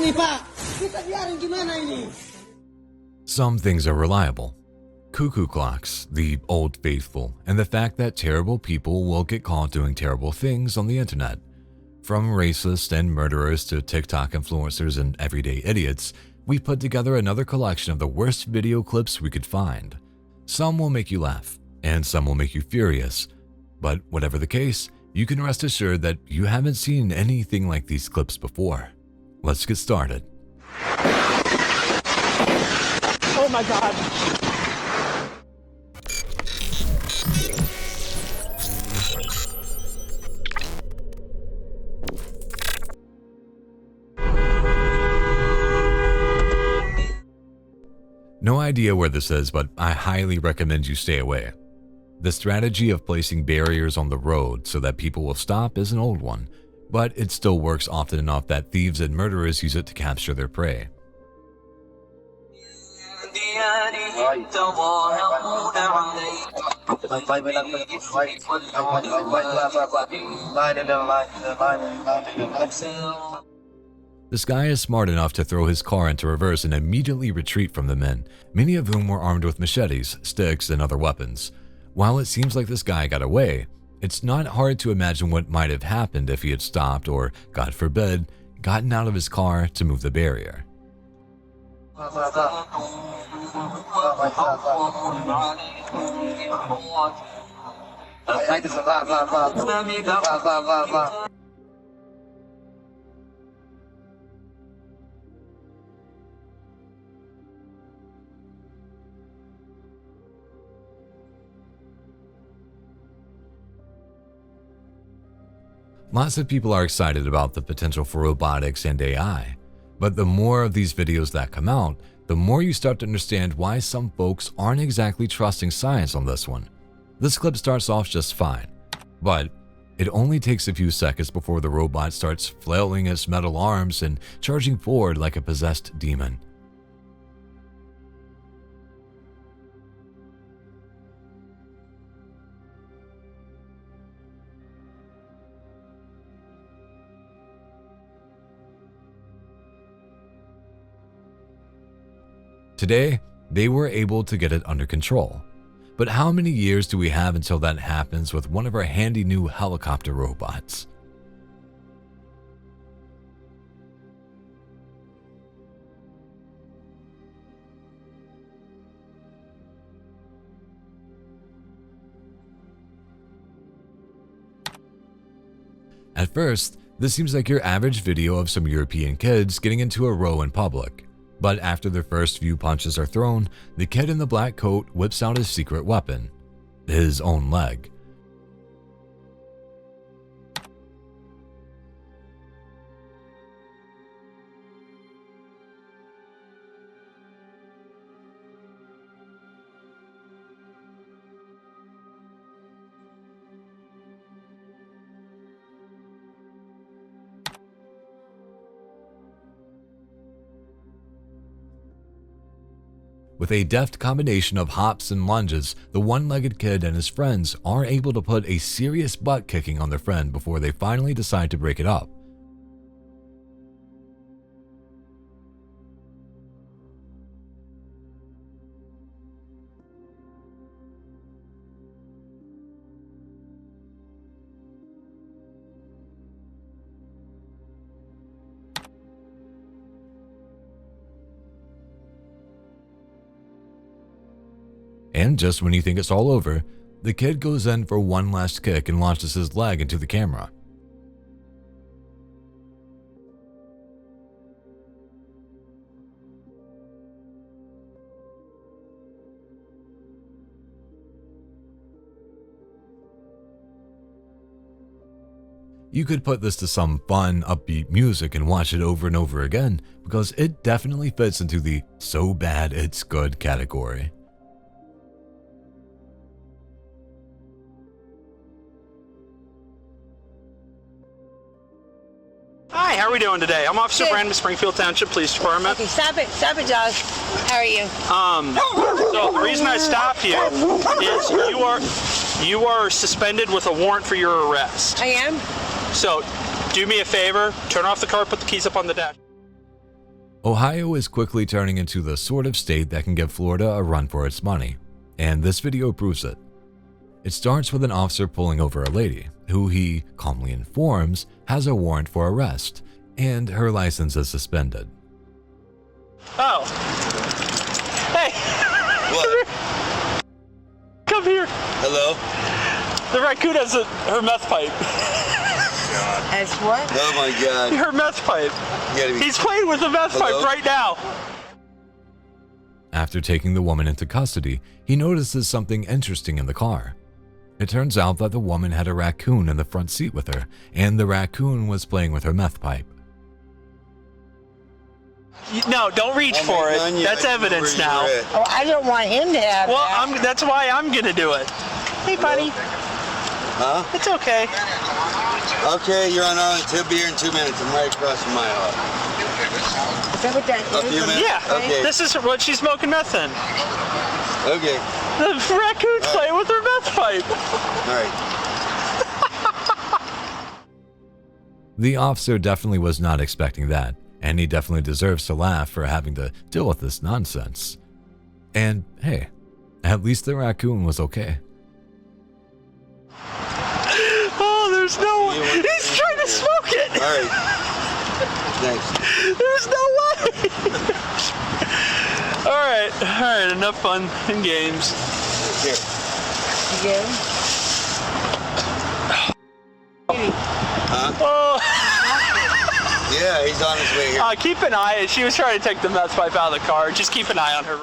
ini, Pak. Kita biarin gimana ini? Some things are reliable. Cuckoo clocks, the old faithful, and the fact that terrible people will get caught doing terrible things on the internet. From racists and murderers to TikTok influencers and everyday idiots, we put together another collection of the worst video clips we could find. Some will make you laugh, and some will make you furious. But whatever the case, you can rest assured that you haven't seen anything like these clips before. Let's get started. Oh my God. No idea where this is, but I highly recommend you stay away. The strategy of placing barriers on the road so that people will stop is an old one, but it still works often enough that thieves and murderers use it to capture their prey. This guy is smart enough to throw his car into reverse and immediately retreat from the men, many of whom were armed with machetes, sticks, and other weapons. While it seems like this guy got away, it's not hard to imagine what might have happened if he had stopped or, God forbid, gotten out of his car to move the barrier. Lots of people are excited about the potential for robotics and AI, but the more of these videos that come out, the more you start to understand why some folks aren't exactly trusting science on this one. This clip starts off just fine, but it only takes a few seconds before the robot starts flailing its metal arms and charging forward like a possessed demon. Today, they were able to get it under control. But how many years do we have until that happens with one of our handy new helicopter robots? At first, this seems like your average video of some European kids getting into a row in public. But after the first few punches are thrown, the kid in the black coat whips out his secret weapon, his own leg. With a deft combination of hops and lunges, the one-legged kid and his friends are able to put a serious butt kicking on their friend before they finally decide to break it up. And just when you think it's all over, the kid goes in for one last kick and launches his leg into the camera. You could put this to some fun, upbeat music and watch it over and over again because it definitely fits into the so bad it's good category. Hi, how are we doing today? I'm Officer Good. Brandon, Springfield Township Police Department. Okay, stop it, Josh. How are you? So the reason I stopped you is you are suspended with a warrant for your arrest. I am? So do me a favor, turn off the car, put the keys up on the dash. Ohio is quickly turning into the sort of state that can give Florida a run for its money, and this video proves it. It starts with an officer pulling over a lady, who he calmly informs has a warrant for arrest, and her license is suspended. Oh. Hey. What? Come here. Hello? The raccoon has her meth pipe. As what? Oh my God. Her meth pipe. You gotta be- He's playing with the meth Hello? pipe right now. After taking the woman into custody, he notices something interesting in the car. It turns out that the woman had a raccoon in the front seat with her, and the raccoon was playing with her meth pipe. No, don't reach for it. God, That's I know evidence where now. you're at. Oh, I don't want him to have Well, that. that's why I'm gonna do it. Hey, buddy. Huh? It's okay. Okay, you're on our he'll be here in 2 minutes. I'm right across from my house. Is that what that A few is? minutes? Yeah. Okay. This is what she's smoking meth in. Okay. The raccoon's playing with her meth pipe. All right. The officer definitely was not expecting that, and he definitely deserves to laugh for having to deal with this nonsense. And hey, at least the raccoon was okay. Oh, there's no way. He's trying to smoke it. All right. Thanks. There's no way. All right, enough fun and games. Here. Again? Huh? Oh, Yeah, he's on his way here. keep an eye. She was trying to take the meth pipe out of the car. Just keep an eye on her.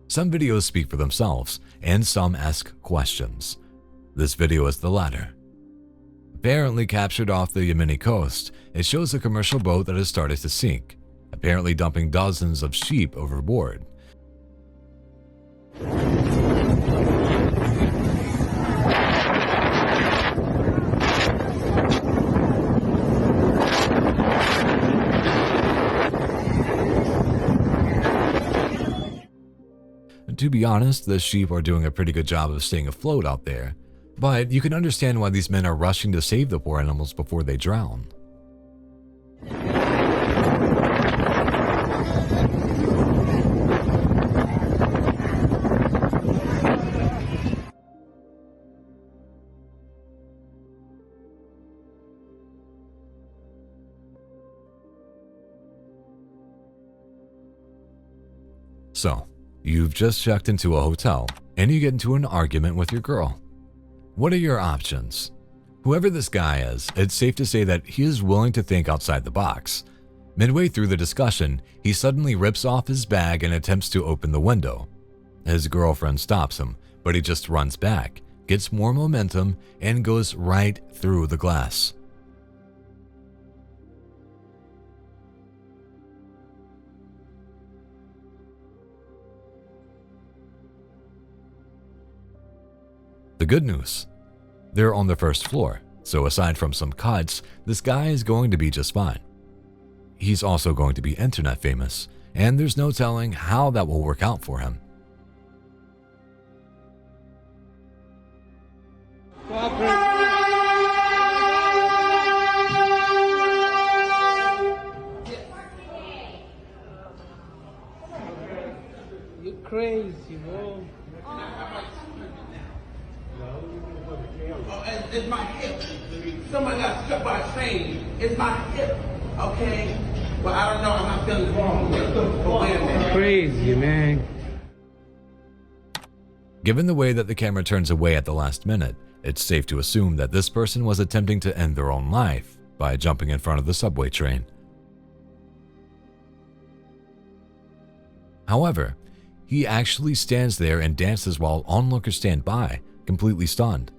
Some videos speak for themselves, and some ask questions. This video is the latter. Apparently captured off the Yemeni coast, it shows a commercial boat that has started to sink, apparently dumping dozens of sheep overboard. To be honest, the sheep are doing a pretty good job of staying afloat out there, but you can understand why these men are rushing to save the poor animals before they drown. So, you've just checked into a hotel, and you get into an argument with your girl. What are your options? Whoever this guy is, it's safe to say that he is willing to think outside the box. Midway through the discussion, he suddenly rips off his bag and attempts to open the window. His girlfriend stops him, but he just runs back, gets more momentum, and goes right through the glass. The good news, they're on the first floor, so aside from some cuts, this guy is going to be just fine. He's also going to be internet famous, and there's no telling how that will work out for him. You crazy, bro. It's my hip. Somebody got struck by a train. It's my hip. Okay? Well, I don't know. I'm not feeling wrong. But wait a minute. Crazy, man. Given the way that the camera turns away at the last minute, it's safe to assume that this person was attempting to end their own life by jumping in front of the subway train. However, he actually stands there and dances while onlookers stand by, completely stunned.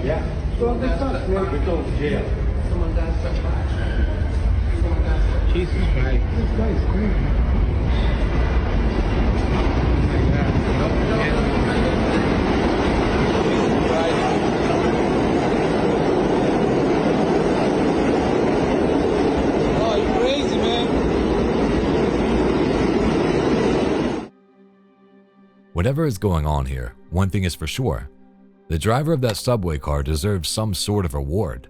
Yeah. Well, this sucks, man. We're going to jail. Someone got struck by a train. Someone got struck by a train. Jesus Christ. This guy's crazy. Oh my God. Oh, you crazy, man. Whatever is going on here, one thing is for sure. The driver of that subway car deserves some sort of reward.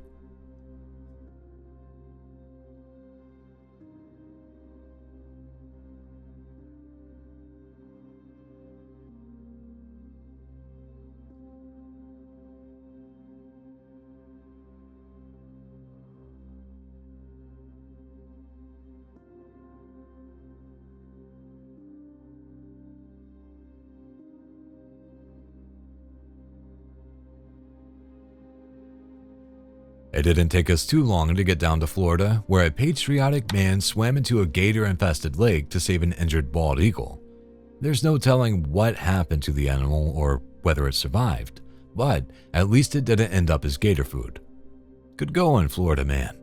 It didn't take us too long to get down to Florida, where a patriotic man swam into a gator-infested lake to save an injured bald eagle. There's no telling what happened to the animal or whether it survived, but at least it didn't end up as gator food. Good going, Florida man.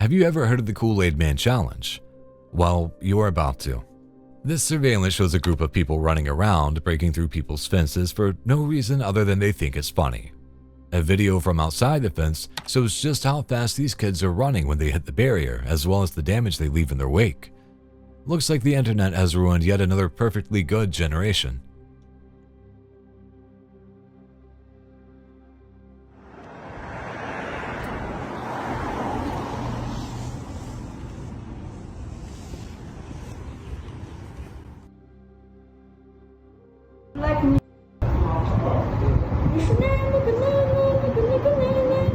Have you ever heard of the Kool-Aid Man Challenge? Well, you're about to. This surveillance shows a group of people running around, breaking through people's fences for no reason other than they think it's funny. A video from outside the fence shows just how fast these kids are running when they hit the barrier, as well as the damage they leave in their wake. Looks like the internet has ruined yet another perfectly good generation.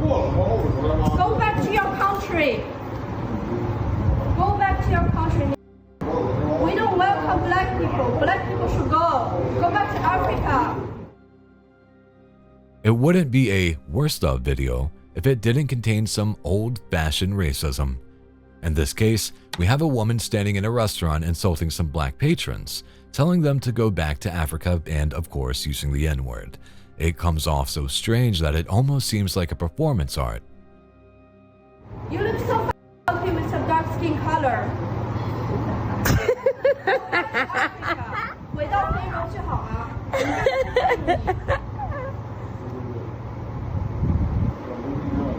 Go back to your country. Go back to your country. We don't welcome black people. Black people should go. Go back to Africa. It wouldn't be a worst of video if it didn't contain some old-fashioned racism. In this case, we have a woman standing in a restaurant insulting some black patrons, telling them to go back to Africa and, of course, using the N-word. It comes off so strange that it almost seems like a performance art. You look so ugly with your dark skin color. 回到内容就好啊。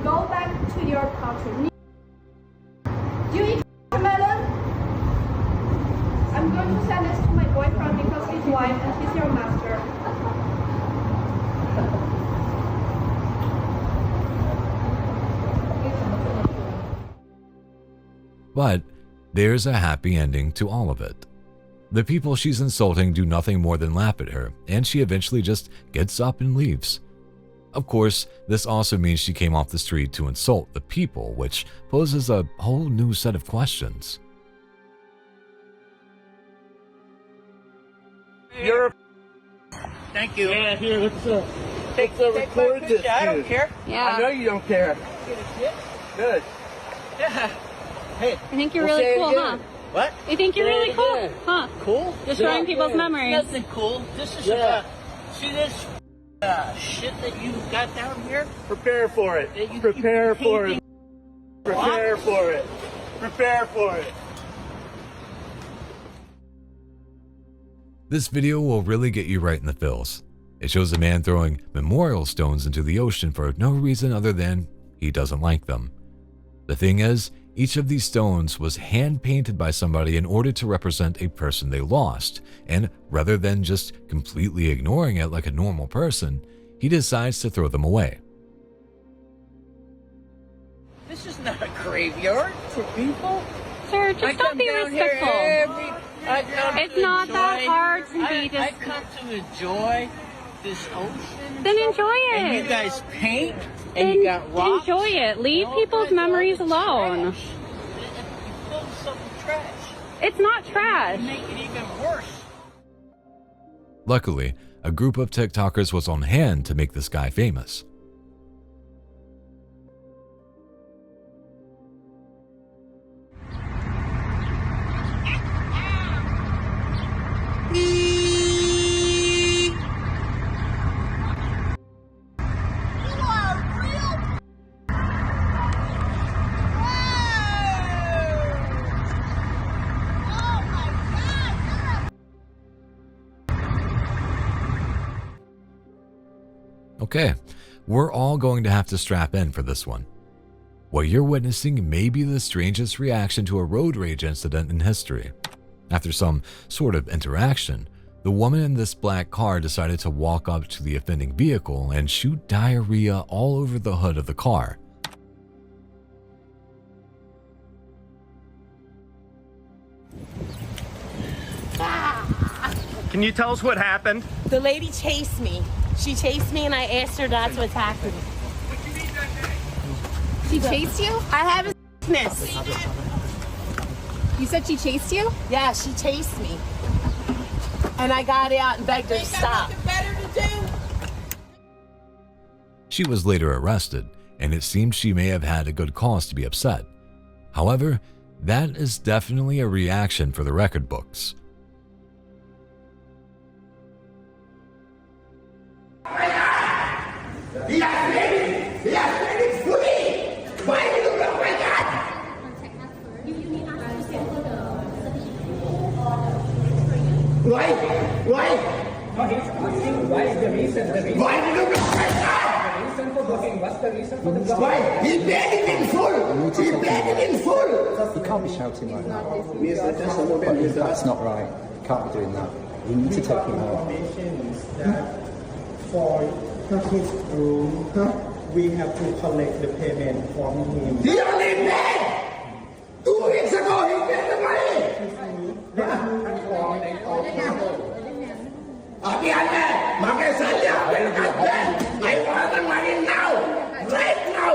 Go back to your country. Do you eat melon? I'm going to send this to my boyfriend because he's white and he's your master. But there's a happy ending to all of it. The people she's insulting do nothing more than laugh at her, and she eventually just gets up and leaves. Of course, this also means she came off the street to insult the people, which poses a whole new set of questions. You're a Thank you. Yeah, here, let's Take record this. I don't care. I know you don't care. Good. Yeah. Hey, I think you're We'll say really it cool, again. huh? what? You think you're Say really it cool, again. huh? Cool? Destroying people's yeah. memories. Nothing cool. This is Yeah. about, see this shit that you got down here? Prepare for it. That you keep Prepare for it. painting- Prepare for it. Prepare for it. This video will really get you right in the feels. It shows a man throwing memorial stones into the ocean for no reason other than he doesn't like them. The thing is, each of these stones was hand-painted by somebody in order to represent a person they lost, and rather than just completely ignoring it like a normal person, he decides to throw them away. This is not a graveyard for people. Sir, I just come don't be down here respectful. I come It's to not that enjoy- hard to be I just- come to enjoy this ocean. Then enjoy And you it. guys paint, and Then you got rocks. enjoy it. Leave all people's kinds of memories other alone. trash. You build something trash. It's not You trash. make it even worse. Luckily, a group of TikTokers was on hand to make this guy famous. Okay, we're all going to have to strap in for this one. What you're witnessing may be the strangest reaction to a road rage incident in history. After some sort of interaction, the woman in this black car decided to walk up to the offending vehicle and shoot diarrhea all over the hood of the car. Can you tell us what happened? The lady chased me. She chased me and I asked her not to attack me. She chased you? I have a sickness. You said she chased you? Yeah, she chased me. And I got out and begged her to stop. She was later arrested, and it seemed she may have had a good cause to be upset. However, that is definitely a reaction for the record books. Why is the reason? Why did you block my car? The reason for blocking, what's the reason for the blocking? Why? He paid it in full! He paid it in full! You can't be shouting like that. That's not right. You can't be doing that. You need to take him out. For his room, we have to collect the payment from him. He only paid! 2 weeks ago he paid the money! Makanya saya berkata, I want the money now, right now.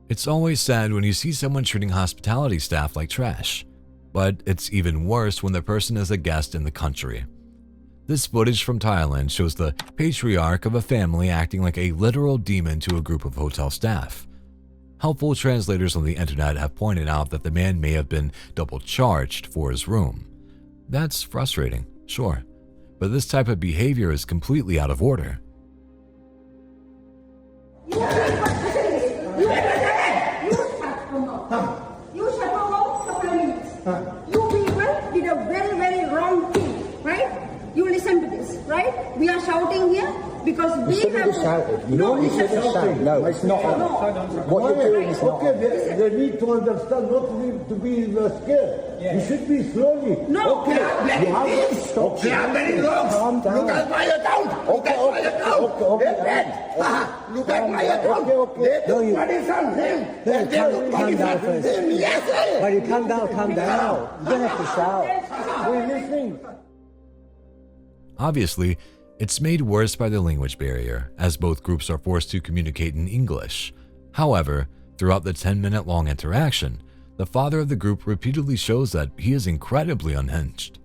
It's always sad when you see someone treating hospitality staff like trash, but it's even worse when the person is a guest in the country. This footage from Thailand shows the patriarch of a family acting like a literal demon to a group of hotel staff. Helpful translators on the internet have pointed out that the man may have been double charged for his room. That's frustrating, sure, but this type of behavior is completely out of order. You people did a very, very wrong thing, right? You listen to this, right? We are shouting here because we have shouted. No, you shouldn't shout. No, it's not. What you're doing is not. Okay, they need to understand not to be scared. You should be slowly. No. Okay, you have to stop. They are very wrong. Calm down. Look at my account. Look at my account. Look at my account. They took money from him. They took money from him. Yes, sir. Well, you calm down. You don't have to shout. We're listening. Obviously, it's made worse by the language barrier, as both groups are forced to communicate in English. However, throughout the 10-minute-long interaction, the father of the group repeatedly shows that he is incredibly unhinged.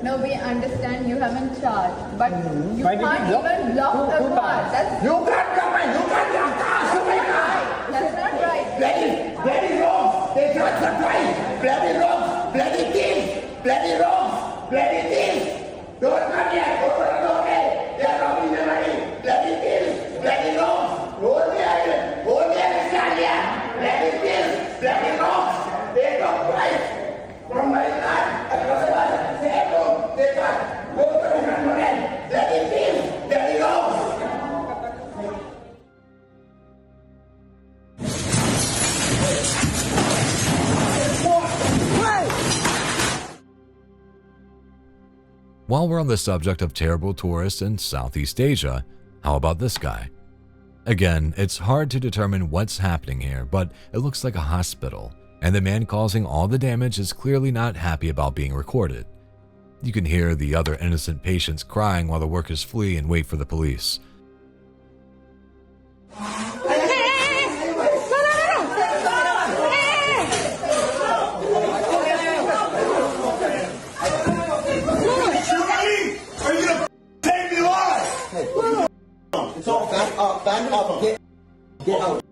No, we understand you haven't charged, but you can't even block the car. You can't come in. You can't come to my car. That's not right. Bloody wrong. They charge the price. Bloody wrong. Bloody thief. Bloody wrong. Bloody thief. Don't come here. Open the door. They are robbing the money. Bloody thief. Bloody wrong. Hold the island. Hold the island. Stand here. Bloody thief. Bloody wrong. They got price from my land. Across the water. They got. Go to the front again. Bloody thief. Bloody wrong. While we're on the subject of terrible tourists in Southeast Asia, how about this guy? Again, it's hard to determine what's happening here, but it looks like a hospital, and the man causing all the damage is clearly not happy about being recorded. You can hear the other innocent patients crying while the workers flee and wait for the police. It's all back up, get out.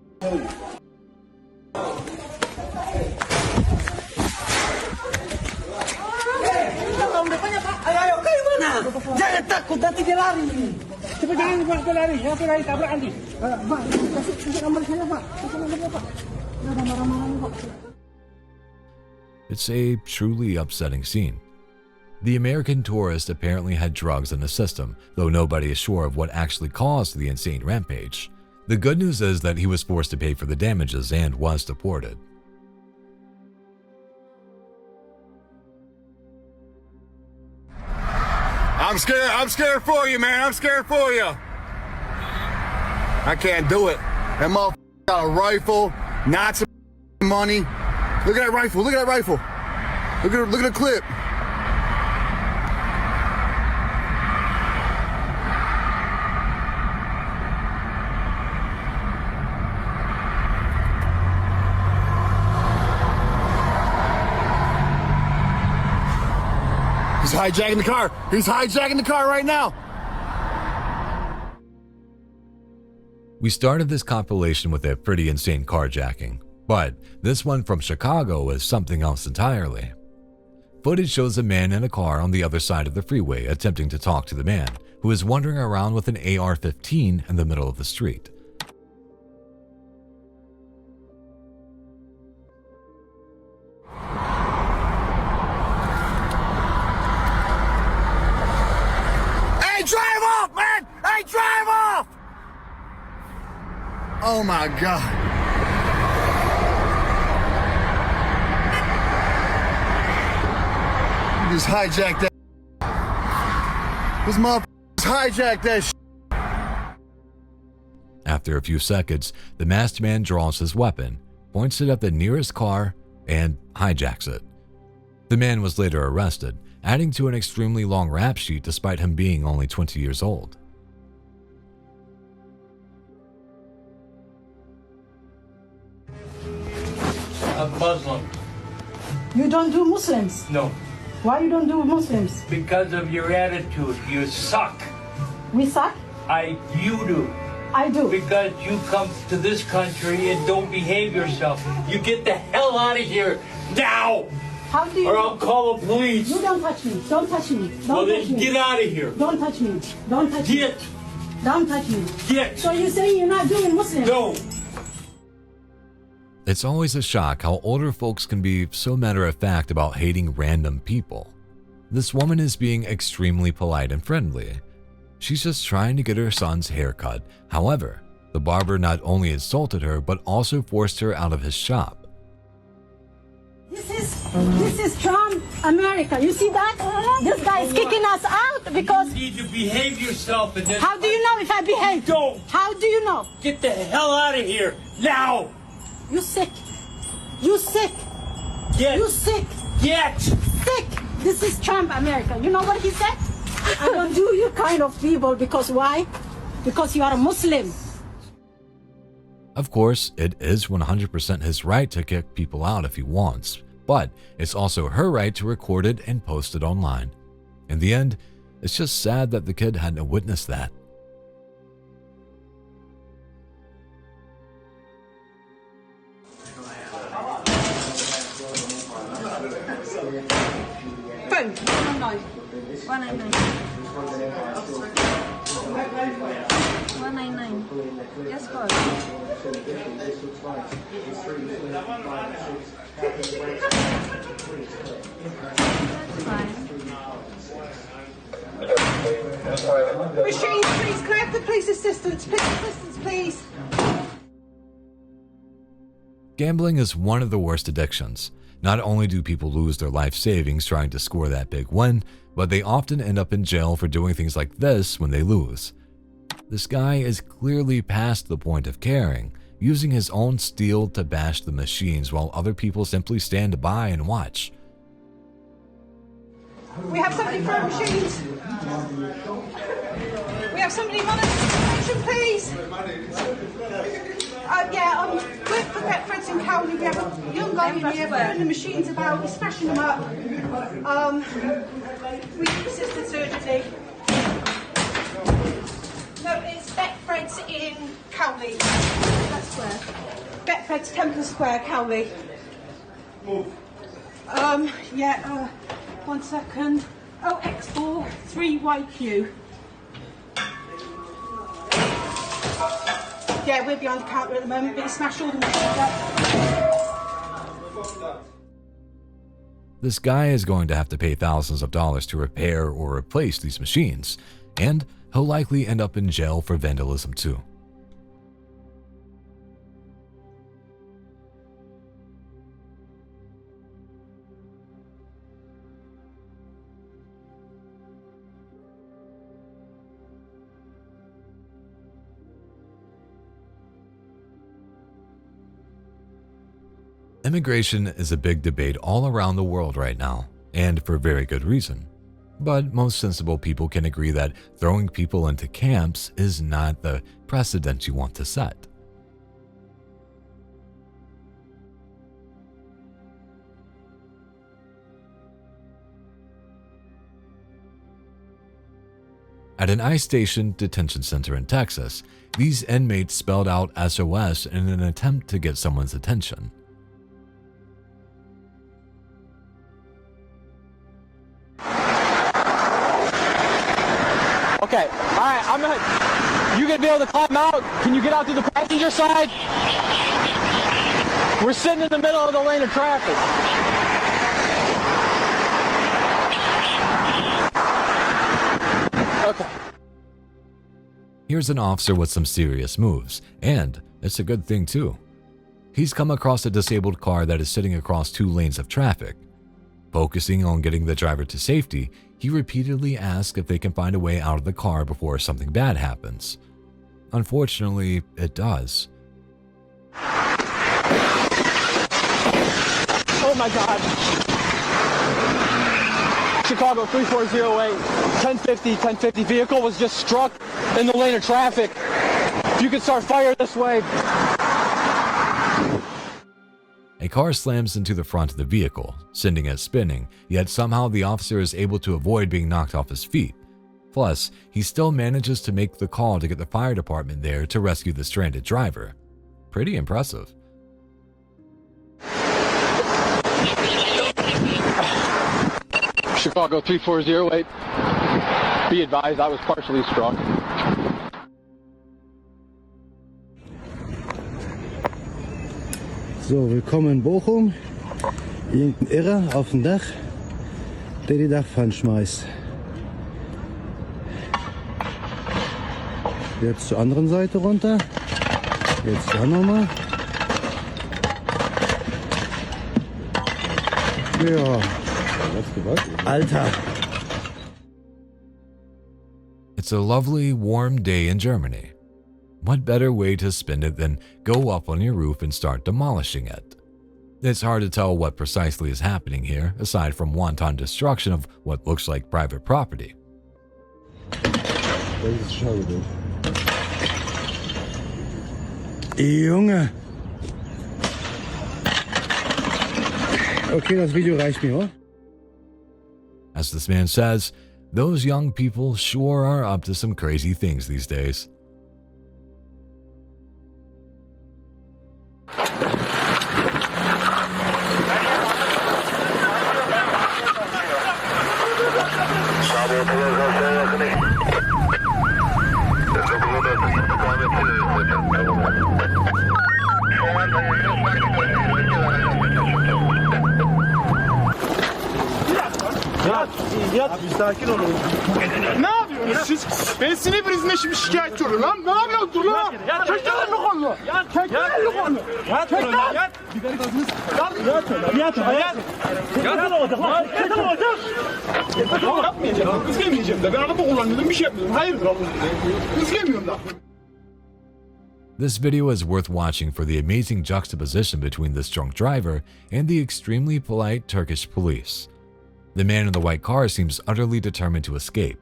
Ayo, kayo mana? Jangan takut, nanti dia lari. Cepat jangan buat dia lari. Apa lari tabrak nanti? Pak, kasih nomor saya, Pak. Kasih nomor saya, Pak. Jangan marah-marah, Pak. It's a truly upsetting scene. The American tourist apparently had drugs in the system, though nobody is sure of what actually caused the insane rampage. The good news is that he was forced to pay for the damages and was deported. I'm scared for you, man. I'm scared for you. I can't do it. That motherfucker got a rifle, not some money. Look at that rifle. Look at that rifle. Look at the clip. He's hijacking the car. He's hijacking the car right now. We started this compilation with a pretty insane carjacking, but this one from Chicago is something else entirely. Footage shows a man in a car on the other side of the freeway attempting to talk to the man, who is wandering around with an AR-15 in the middle of the street. Drive off, man! Hey, drive off! Oh my God. You just hijacked that. This motherfucker hijacked that shit. After a few seconds, the masked man draws his weapon, points it at the nearest car, and hijacks it. The man was later arrested, adding to an extremely long rap sheet despite him being only 20 years old. I'm Muslim. You don't do Muslims? No. Why you don't do Muslims? Because of your attitude. You suck. We suck? You do. I do. Because you come to this country and don't behave yourself. You get the hell out of here now! How do you? Or I'll call the police. You don't touch me. Don't touch me. Don't well, touch then me. get out of here. Don't touch me. Don't touch me. Get. Don't touch me. Get. So you're saying you're not doing Muslim? No. It's always a shock how older folks can be so matter-of-fact about hating random people. This woman is being extremely polite and friendly. She's just trying to get her son's hair cut. However, the barber not only insulted her, but also forced her out of his shop. This is Trump America. You see that? This guy is kicking us out because... You need to behave yourself. And then how do you know if I behave? Don't. How do you know? Get the hell out of here now. You sick. You sick. Get. You sick. Get. Sick. This is Trump America. You know what he said? I don't do you kind of people because why? Because you are a Muslim. Of course, it is 100% his right to kick people out if he wants, but it's also her right to record it and post it online. In the end, it's just sad that the kid hadn't witnessed that. Phone. 199. 199. Yes, God. Machine, please. Can I have the police assistance? Police assistance, please. Gambling is one of the worst addictions. Not only do people lose their life savings trying to score that big win, but they often end up in jail for doing things like this when they lose. This guy is clearly past the point of caring, using his own steel to bash the machines while other people simply stand by and watch. We have somebody for our machines. We have somebody on attention, please. We're for Betfred's in Cowley. We have a young guy in here throwing the machines about. He's smashing them up. We need assistance urgently. No, it's Betfred's in Cowley. That's where. Betfred's Temple Square, Cowley. Move. 1 second. Oh, X4 3YQ. Yeah, we're behind the counter at the moment, but he smashed all the machines up. This guy is going to have to pay thousands of dollars to repair or replace these machines, and he'll likely end up in jail for vandalism too. Immigration is a big debate all around the world right now, and for very good reason. But most sensible people can agree that throwing people into camps is not the precedent you want to set. At an ICE station detention center in Texas, these inmates spelled out SOS in an attempt to get someone's attention. Okay, all right, you gonna be able to climb out? Can you get out to the passenger side? We're sitting in the middle of the lane of traffic. Okay. Here's an officer with some serious moves, and it's a good thing too. He's come across a disabled car that is sitting across 2 lanes of traffic. Focusing on getting the driver to safety, he repeatedly asks if they can find a way out of the car before something bad happens. Unfortunately, it does. Oh my God. Chicago 3408, 1050. Vehicle was just struck in the lane of traffic. If you could start fire this way. A car slams into the front of the vehicle, sending it spinning, yet somehow the officer is able to avoid being knocked off his feet. Plus, he still manages to make the call to get the fire department there to rescue the stranded driver. Pretty impressive. Chicago 3408. Be advised, I was partially struck. So, willkommen in Bochum. Irgendein Irrer auf dem Dach, der die Dachpfanne schmeißt. Jetzt zur anderen Seite runter. Jetzt da nochmal. Ja. Alter. It's a lovely, warm day in Germany. What better way to spend it than go up on your roof and start demolishing it? It's hard to tell what precisely is happening here, aside from wanton destruction of what looks like private property. Das ist schade. Junge. Okay, das Video reicht mir, oder? As this man says, those young people sure are up to some crazy things these days. Yat. Bir sakin olun. Ne yapıyorsunuz siz? Ben sinir krizine şimdi şikayetçi oluyorum lan. Ne yapıyorsun? Dur lan. Çek lan bu konu. Çek lan bu konu. Çek lan. Yat. Biber gazınız. Yat. Yat olacak lan. Yat olacak. Yapmayacağım. Hız gelmeyeceğim de. Ben araba kullanıyordum. Bir şey yapmıyorum. Hayırdır abi. Hız gelmiyorum da. This video is worth watching for the amazing juxtaposition between this drunk driver and the extremely polite Turkish police. The man in the white car seems utterly determined to escape,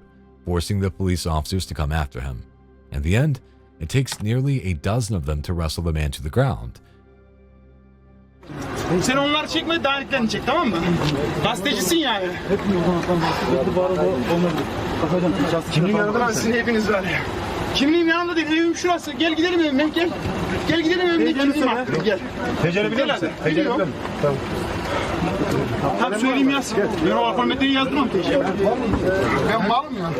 forcing the police officers to come after him. In the end, it takes nearly a dozen of them to wrestle the man to the ground. Sen onları çekme, davetlerini çek, tamam mı? Gazetecisin yani. Kimliğin yanında lan sizin hepiniz var ya. Kimliğim yanında değil, evim şurası. Gel gidelim evime, gel. Gel gidelim evime, kimliğim var. Gel. Tecrübe bilir misin? Biliyorum. Tamam. Tam söyleyeyim yazsın. Ben o alfametreyi yazdım. Ben malım ya.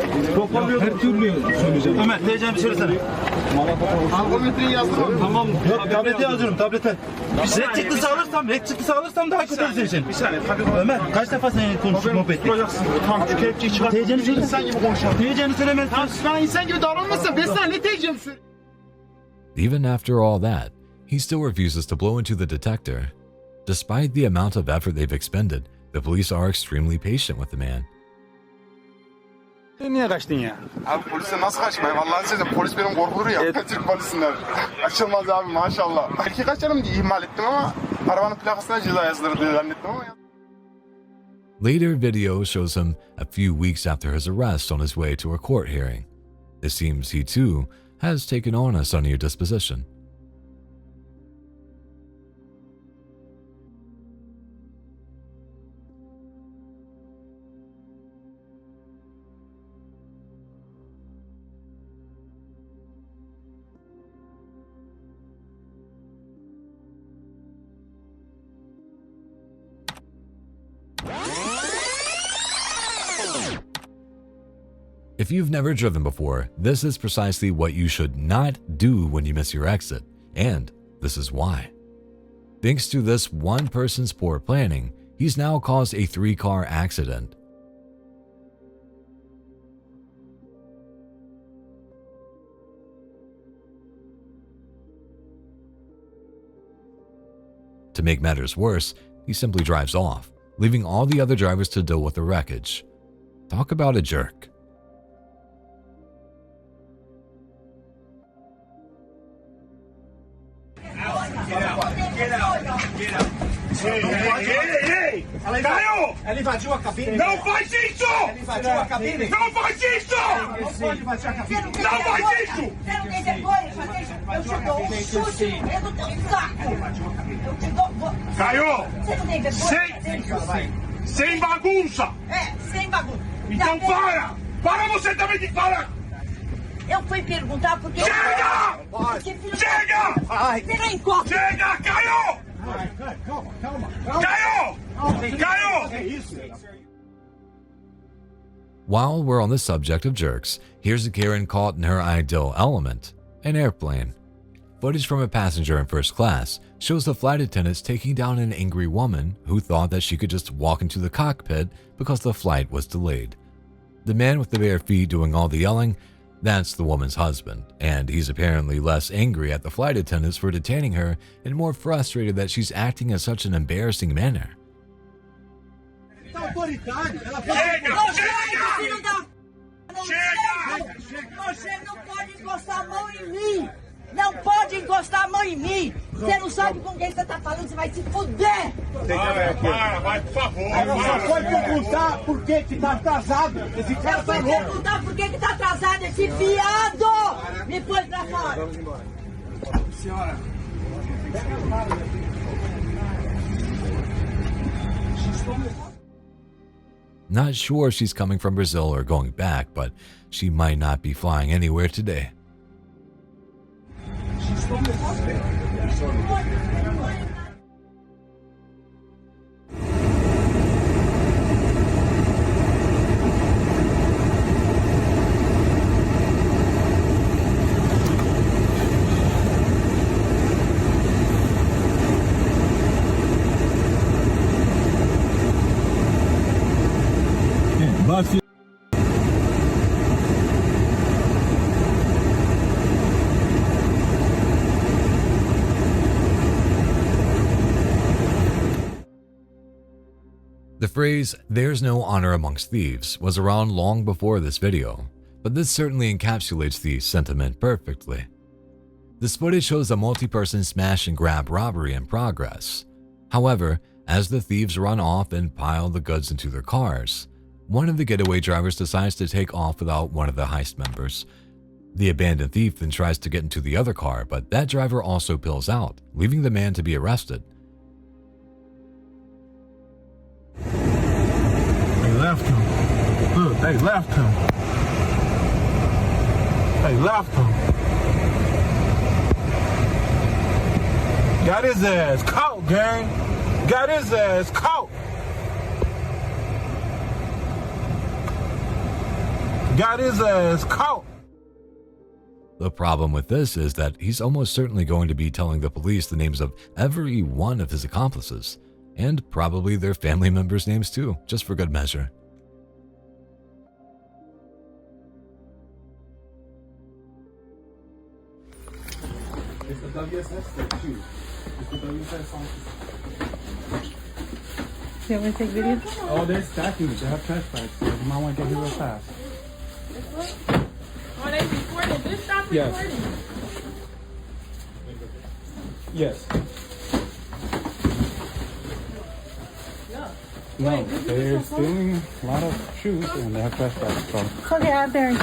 Her türlü söyleyeceğim. Ömer, diyeceğimi söylesene. Alfametreyi yazdım. Tamam. Yok, tablete yazıyorum, tablete. Red çıktısı alırsam daha kötü bir şey. Bir saniye. Ömer, kaç defa seninle konuştuk muhabbet? Tamam, şu kelepçeyi çıkart. Diyeceğini söyle. İnsan gibi konuşalım. Diyeceğini söylemez. Tamam, bana insan gibi davranmazsan ben sana ne diyeceğim söyle. Even after all that, he still refuses to blow into the detector. Despite the amount of effort they've expended, the police are extremely patient with the man. Niye kaçtın ya? Abi polise nasıl kaçmayayım? Allah'ını seversen polis benim korkulur ya. Türk polisinden. Açılmaz abi maşallah. Belki kaçarım diye ihmal ettim ama arabanın plakasına ceza yazdırır diye zannettim ama. Later video shows him a few weeks after his arrest on his way to a court hearing. It seems he too has taken on a sunnier disposition. If you've never driven before, this is precisely what you should not do when you miss your exit, and this is why. Thanks to this one person's poor planning, he's now caused a 3-car accident. To make matters worse, he simply drives off, leaving all the other drivers to deal with the wreckage. Talk about a jerk. Ei! Caio! Ele invadiu a cabine. Não faz isso! Ele invadiu a cabine. Não faz isso! Não pode invadir a cabine. Não faz isso! Você não tem vergonha? Eu te dou um chute dentro do teu saco. Eu te dou... Caio! Você não tem vergonha? Sem bagunça! Sem bagunça. Então para! Para você também de parar! Eu fui perguntar porque... Chega! Chega! Você não encosta! Chega, Caio! Calma! Caio! While we're on the subject of jerks, here's a Karen caught in her ideal element, an airplane. Footage from a passenger in first class shows the flight attendants taking down an angry woman who thought that she could just walk into the cockpit because the flight was delayed. The man with the bare feet doing all the yelling, that's the woman's husband, and he's apparently less angry at the flight attendants for detaining her and more frustrated that she's acting in such an embarrassing manner. Você não pode encostar a mão em mim! Não pode encostar a mão em mim! Você não sabe com quem você tá falando, você vai se fuder! Vai, por favor! Você foi perguntar por que que tá atrasado! Esse cara tá louco! Perguntar por que que tá atrasado esse viado! Me põe pra fora! Vamos embora. Senhora! Not sure if she's coming from Brazil or going back, but she might not be flying anywhere today. The phrase, "there's no honor amongst thieves," was around long before this video, but this certainly encapsulates the sentiment perfectly. This footage shows a multi-person smash and grab robbery in progress. However, as the thieves run off and pile the goods into their cars, one of the getaway drivers decides to take off without one of the heist members. The abandoned thief then tries to get into the other car, but that driver also peels out, leaving the man to be arrested. They left him. Look, they left him. They left him. Got his ass caught, gang. Got his ass caught. Got his ass caught. The problem with this is that he's almost certainly going to be telling the police the names of every one of his accomplices, and probably their family members' names too, just for good measure. It's the WSS shoes. It's the WSS song. You want to take video? Oh, they're stacking it. They have trash bags. So you might want to get here real fast. Oh, they recorded. Just stop Yes. recording. Yes. Yeah. No, Wait, this is they're your phone? stealing a lot of shoes and they have trash bags. So. It's okay, out there.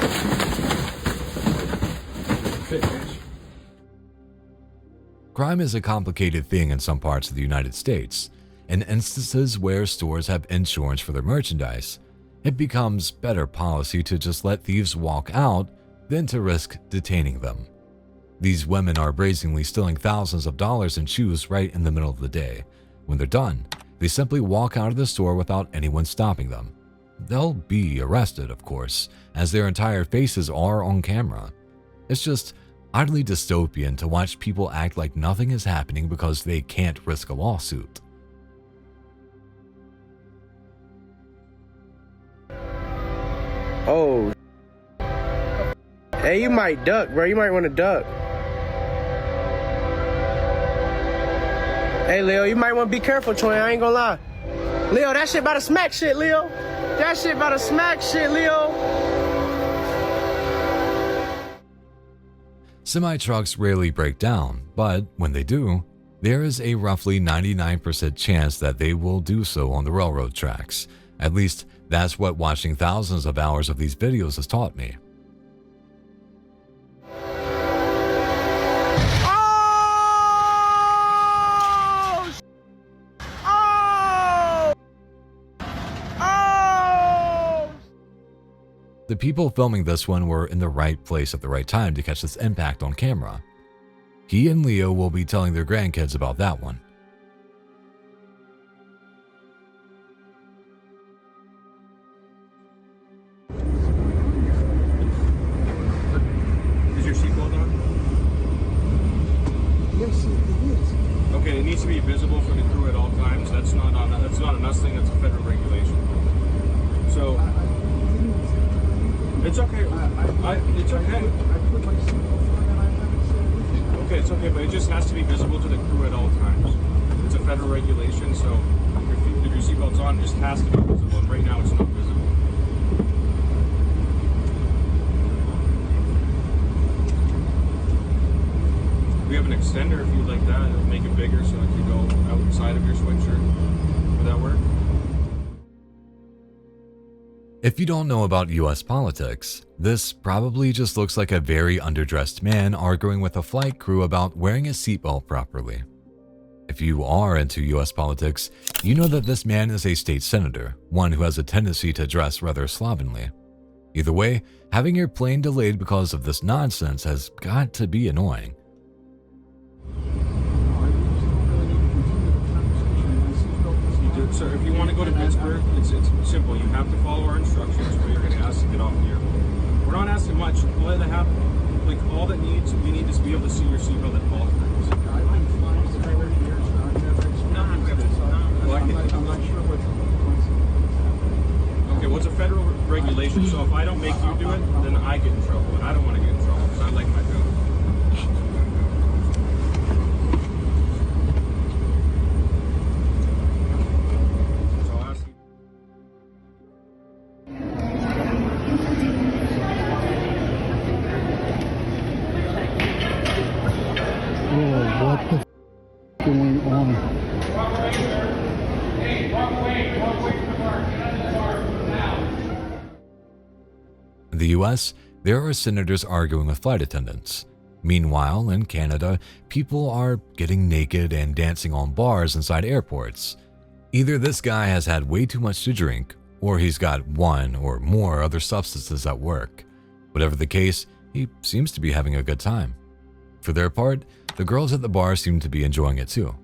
Crime is a complicated thing in some parts of the United States. In instances where stores have insurance for their merchandise, it becomes better policy to just let thieves walk out than to risk detaining them. These women are brazenly stealing thousands of dollars in shoes right in the middle of the day. When they're done, they simply walk out of the store without anyone stopping them. They'll be arrested, of course, as their entire faces are on camera. It's just utterly dystopian to watch people act like nothing is happening because they can't risk a lawsuit. Oh. Hey, you might duck, bro. You might want to duck. Hey, Leo, you might want to be careful, Troy. I ain't gonna lie. Leo, that shit about to smack shit, Leo. That shit about to smack shit, Leo. Semi-trucks rarely break down, but when they do, there is a roughly 99% chance that they will do so on the railroad tracks. At least, that's what watching thousands of hours of these videos has taught me. The people filming this one were in the right place at the right time to catch this impact on camera. He and Leo will be telling their grandkids about that one. Is your seatbelt on? Yes, it is. Okay, it needs to be visible for the crew at all times. That's not an us thing, that's a federal regulation. So it's okay. It's okay. Okay, it's okay, but it just has to be visible to the crew at all times. It's a federal regulation, so if your seatbelt's on, it just has to be visible. And right now, it's not visible. We have an extender if you'd like that. It'll make it bigger so it can go outside of your sweatshirt. Would that work? If you don't know about US politics, this probably just looks like a very underdressed man arguing with a flight crew about wearing a seatbelt properly. If you are into US politics, you know that this man is a state senator, one who has a tendency to dress rather slovenly. Either way, having your plane delayed because of this nonsense has got to be annoying. So if you want to go to Pittsburgh, it's simple. You have to follow our instructions or you're going to ask to get off the airplane. We're not asking much. Let it happen. Like all that we need is to be able to see your seatbelt at all times. Okay, what's a federal regulation? So if I don't make you do it, then I get in trouble. And I don't want to get in trouble because I like my job. What the f going on? In the US, there are senators arguing with flight attendants. Meanwhile, in Canada, people are getting naked and dancing on bars inside airports. Either this guy has had way too much to drink, or he's got one or more other substances at work. Whatever the case, he seems to be having a good time. For their part, the girls at the bar seem to be enjoying it too.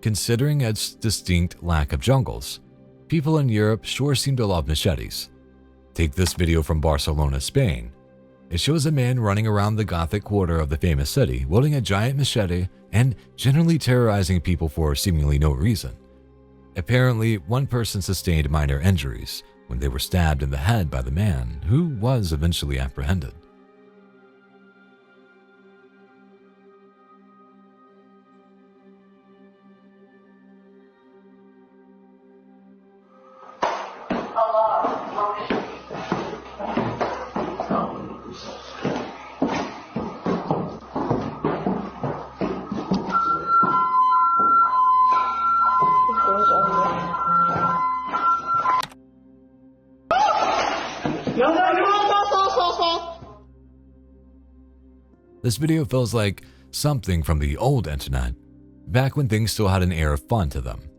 Considering its distinct lack of jungles, people in Europe sure seem to love machetes. Take this video from Barcelona, Spain. It shows a man running around the Gothic quarter of the famous city, wielding a giant machete and generally terrorizing people for seemingly no reason. Apparently, one person sustained minor injuries when they were stabbed in the head by the man, who was eventually apprehended. This video feels like something from the old internet, back when things still had an air of fun to them.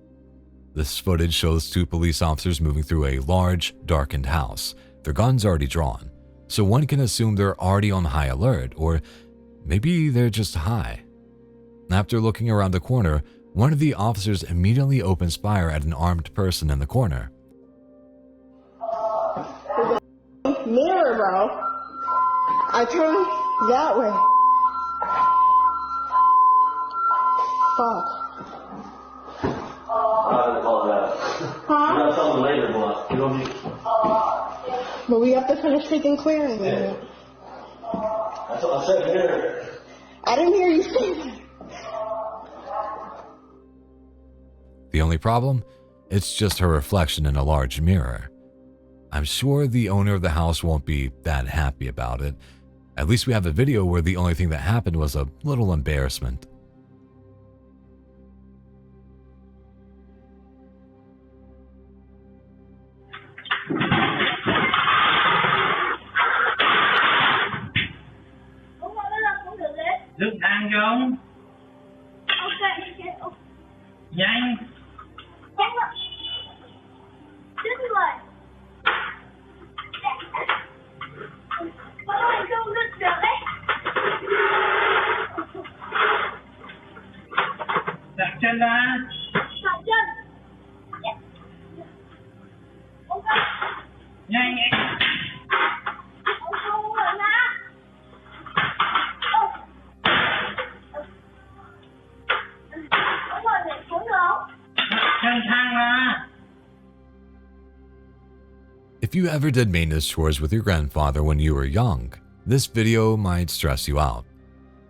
This footage shows two police officers moving through a large, darkened house, their guns already drawn, so one can assume they're already on high alert, or maybe they're just high. After looking around the corner, one of the officers immediately opens fire at an armed person in the corner. Mirror, bro. I turned that way. Fuck. But we have to finish taking clearance. Yeah. That's what I said here. I didn't hear you say that. The only problem? It's just her reflection in a large mirror. I'm sure the owner of the house won't be that happy about it. At least we have a video where the only thing that happened was a little embarrassment. Rút thang vô. Nhanh. Đặt chân ra. Nhanh nhanh. If you ever did maintenance chores with your grandfather when you were young, this video might stress you out.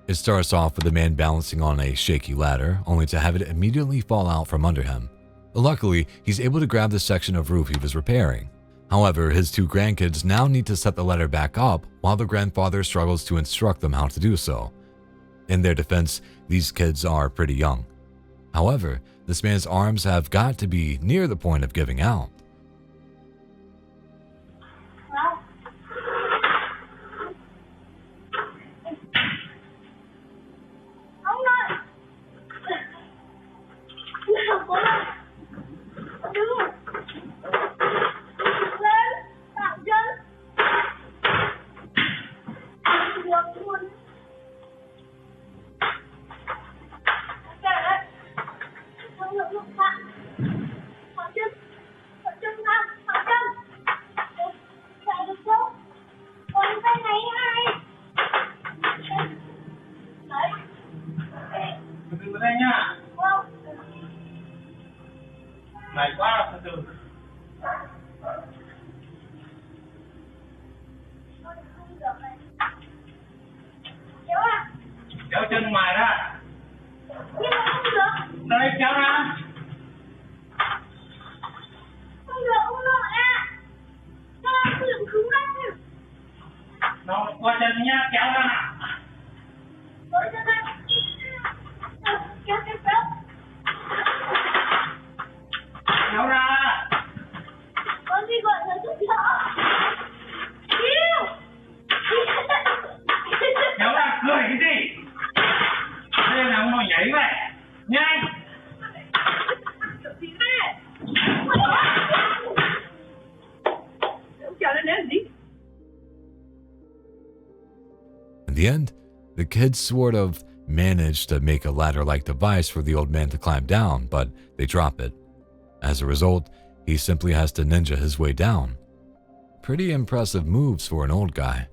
It starts off with a man balancing on a shaky ladder, only to have it immediately fall out from under him. Luckily, he's able to grab the section of roof he was repairing. However, his two grandkids now need to set the ladder back up while the grandfather struggles to instruct them how to do so. In their defense, these kids are pretty young. However, this man's arms have got to be near the point of giving out. Mày quá từ từ. Kéo chân ngoài ra. Đây kéo ra. Nó qua chân nhá, kéo ra nào. Kéo ra. Con đi gọi người giúp đỡ. Kéo ra, cười cái gì? Đây là ông nó nhảy vậy. Nhanh. the end, the kids sort of managed to make a ladder-like device for the old man to climb down, but they drop it. As a result, he simply has to ninja his way down. Pretty impressive moves for an old guy.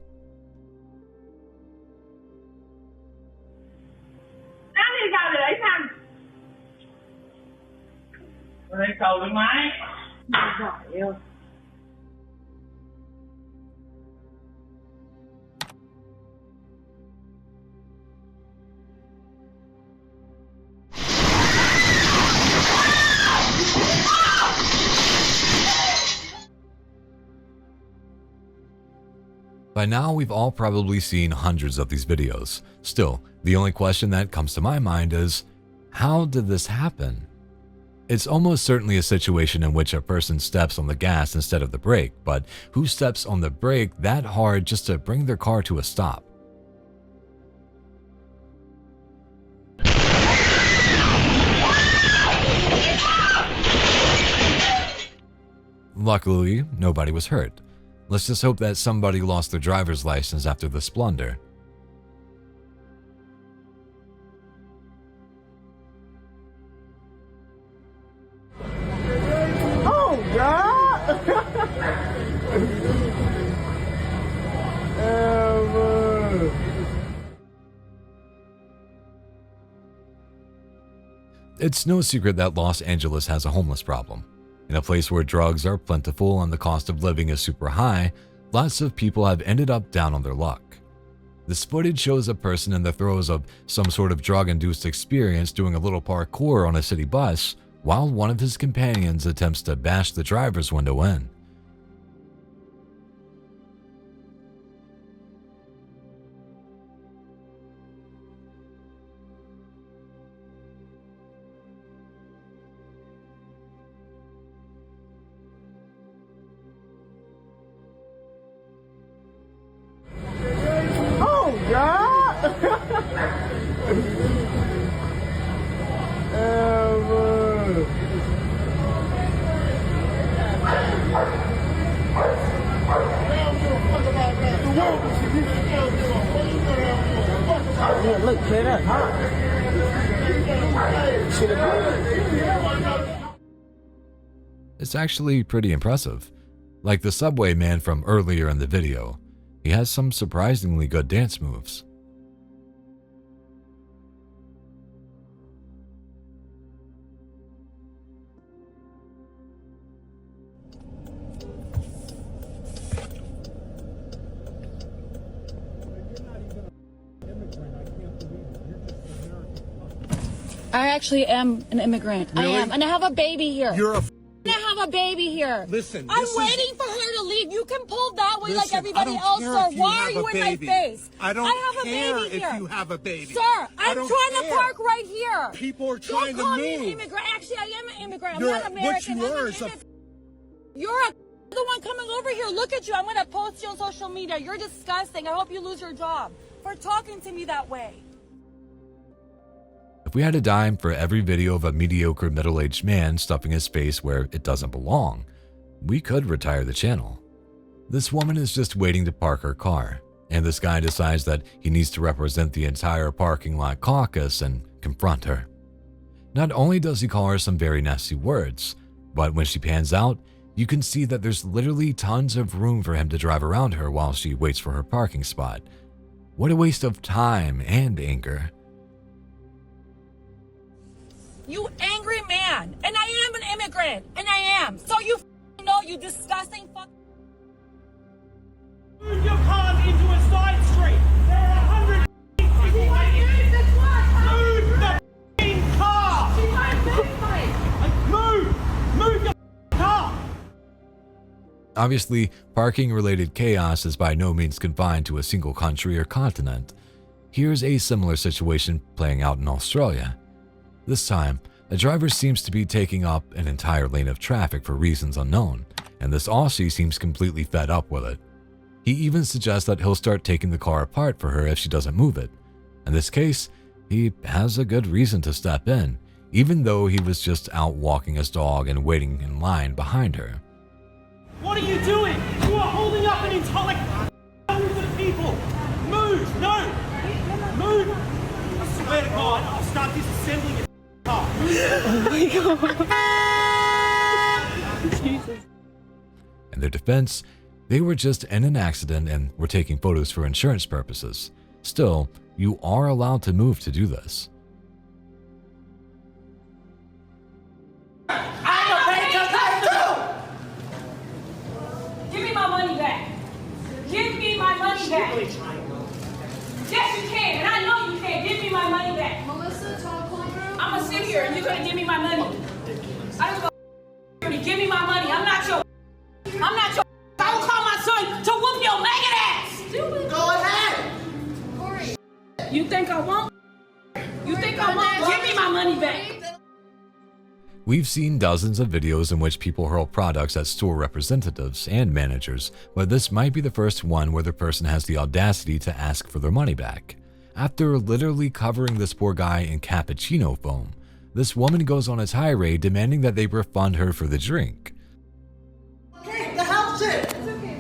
By now, we've all probably seen hundreds of these videos. Still, the only question that comes to my mind is, how did this happen? It's almost certainly a situation in which a person steps on the gas instead of the brake, but who steps on the brake that hard just to bring their car to a stop? Luckily, nobody was hurt. Let's just hope that somebody lost their driver's license after this blunder. Oh, God! It's no secret that Los Angeles has a homeless problem. In a place where drugs are plentiful and the cost of living is super high, lots of people have ended up down on their luck. This footage shows a person in the throes of some sort of drug-induced experience doing a little parkour on a city bus, while one of his companions attempts to bash the driver's window in. Look, kid, that's hot. It's actually pretty impressive. Like the subway man from earlier in the video, he has some surprisingly good dance moves. I actually am an immigrant. Really? I am. And I have a baby here. You're a I have a baby here. Listen, I'm this is- waiting for her to leave. You can pull that way like Listen, everybody I don't else, care sir. if you Why have are you a in my baby. face? I don't have a care baby if here. you have a baby. Sir, I I'm don't trying to care. park right here. People are trying Don't call to me move. an immigrant. Actually, I am an immigrant. I'm You're- not American. what you I'm are an is a- immigrant. You're the one coming over here. Look at you. I'm going to post you on social media. You're disgusting. I hope you lose your job for talking to me that way. If we had a dime for every video of a mediocre middle-aged man stuffing his face where it doesn't belong, we could retire the channel. This woman is just waiting to park her car, and this guy decides that he needs to represent the entire parking lot caucus and confront her. Not only does he call her some very nasty words, but when she pans out, you can see that there's literally tons of room for him to drive around her while she waits for her parking spot. What a waste of time and anger. You angry man. And I am an immigrant. And I am. So you know, you disgusting fuck. Move your car into a side street. There are 100 people. Move the f***ing car. Move your car. Obviously, parking-related chaos is by no means confined to a single country or continent. Here's a similar situation playing out in Australia. This time, a driver seems to be taking up an entire lane of traffic for reasons unknown, and this Aussie seems completely fed up with it. He even suggests that he'll start taking the car apart for her if she doesn't move it. In this case, he has a good reason to step in, even though he was just out walking his dog and waiting in line behind her. What are you doing? You are holding up an entire hundreds of people. Move. No. I'll stop disassembling your car. Oh my God. Jesus. In their defense, they were just in an accident and were taking photos for insurance purposes. Still, you are allowed to move to do this. Give me my money back. Give me my money back. Yes, you can, and I know you can. Give me my money back. Melissa, I'm gonna sit here and you're gonna give me my money. I don't go. Give me my money. I'm not your. I will call my son to whoop your maggot ass. Go ahead. Corey. You think I won't? You think I won't? Give me my money back. We've seen dozens of videos in which people hurl products at store representatives and managers, but this might be the first one where the person has the audacity to ask for their money back. After literally covering this poor guy in cappuccino foam, this woman goes on a tirade demanding that they refund her for the drink. Okay, the hell shit.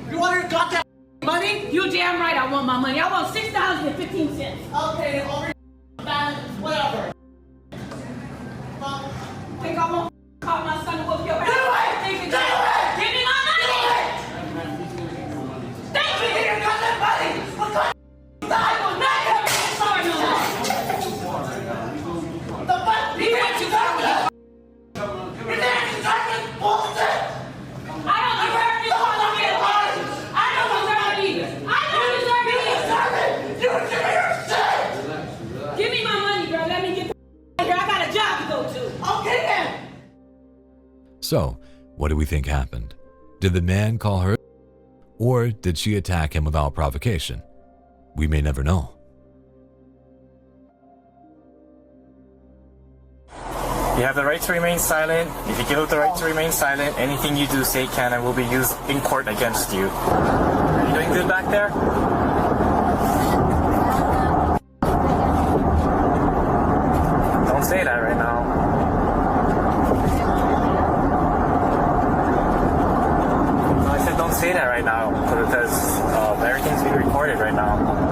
You want her goddamn money? You damn right I want my money. I want $6.15. Okay, over whatever. Think I won't call my son to whoop your ass? Do it! Give me my money! Thank you! You got that money! What kind of I will not have this sorry no more. the fuck? You what you got? You're fucking bullshit! I don't deserve this calling me a boss. I don't deserve it either. I don't deserve it either. You give me your shit! Give me my money, girl. Let me get the here. I got a job to go to. Okay then! So, what do we think happened? Did the man call her, or did she attack him without provocation? We may never know. You have the right to remain silent. If you give up the right to remain silent, anything you do, say, can, and will be used in court against you. Are you doing good back there? Don't say that right now. No, I said don't say that right now, because everything's being recorded right now.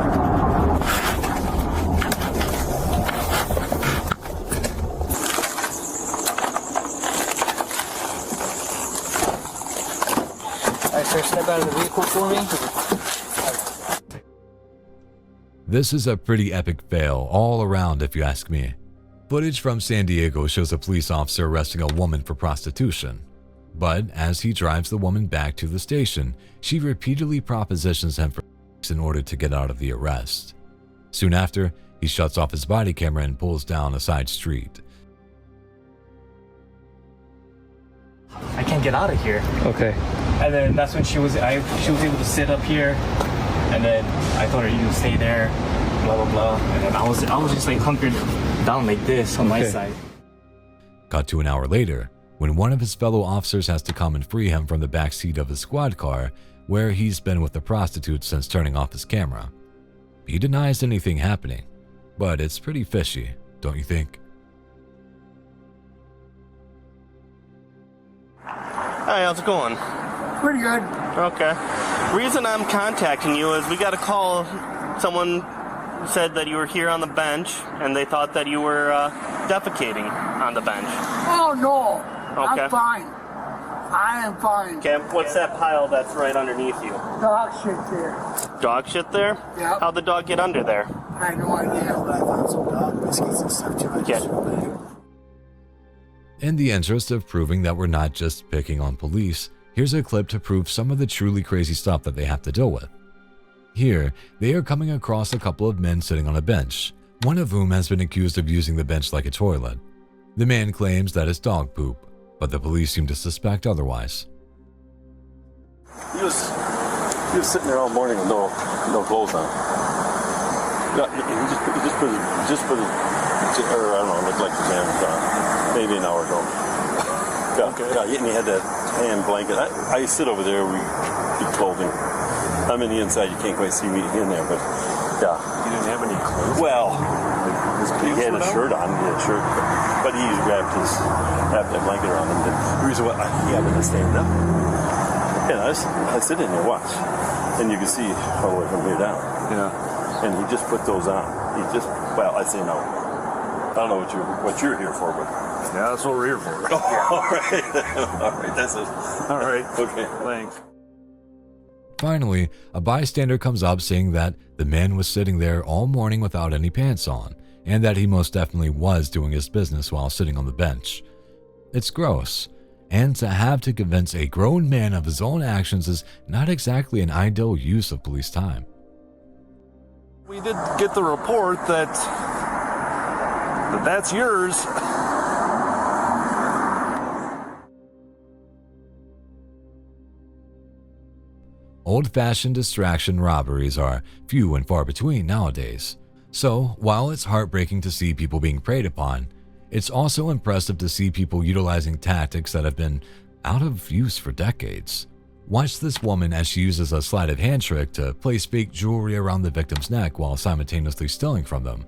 Sir, step out of the vehicle for me. This is a pretty epic fail all around if you ask me. Footage from San Diego shows a police officer arresting a woman for prostitution. But as he drives the woman back to the station, she repeatedly propositions him for sex in order to get out of the arrest. Soon after, he shuts off his body camera and pulls down a side street. I can't get out of here. Okay. And then that's when she was able to sit up here, and then I told her, you stay there, blah blah blah. And then I was just like hunkered down like this on my side. Cut to an hour later, when one of his fellow officers has to come and free him from the back seat of his squad car, where he's been with the prostitute since turning off his camera. He denies anything happening, but it's pretty fishy, don't you think? Hi, how's it going? Pretty good. Okay. Reason I'm contacting you is we got a call. Someone said that you were here on the bench, and they thought that you were defecating on the bench. Oh no. Okay. I'm fine. I am fine. Okay, what's that pile that's right underneath you? Dog shit there. Dog shit there? Yeah. How'd the dog get under there? I had no idea, but I found some dog biscuits and stuff too. Okay. In the interest of proving that we're not just picking on police, here's a clip to prove some of the truly crazy stuff that they have to deal with. Here, they are coming across a couple of men sitting on a bench, one of whom has been accused of using the bench like a toilet. The man claims that it's dog poop, but the police seem to suspect otherwise. He was sitting there all morning with no clothes on. Yeah, he just put his, or I don't know, looked like his hands on, maybe an hour ago. Yeah, and he had that hand blanket. I sit over there, we keep clothing. I'm in the inside, you can't quite see me in there, but yeah. You didn't have any clothes? Well, he had a shirt on, but he wrapped that blanket around him. The reason why he happened to stand up. And I sit in there, watch, and you can see all the way from here down. Yeah. And he just put those on. I say no. I don't know what you're here for, but yeah, that's what we're here for. All right, all right, that's it. All right, okay, thanks. Finally, a bystander comes up saying that the man was sitting there all morning without any pants on, and that he most definitely was doing his business while sitting on the bench. It's gross, and to have to convince a grown man of his own actions is not exactly an ideal use of police time. We did get the report that that's yours. Old-fashioned distraction robberies are few and far between nowadays. So, while it's heartbreaking to see people being preyed upon, it's also impressive to see people utilizing tactics that have been out of use for decades. Watch this woman as she uses a sleight of hand trick to place fake jewelry around the victim's neck while simultaneously stealing from them.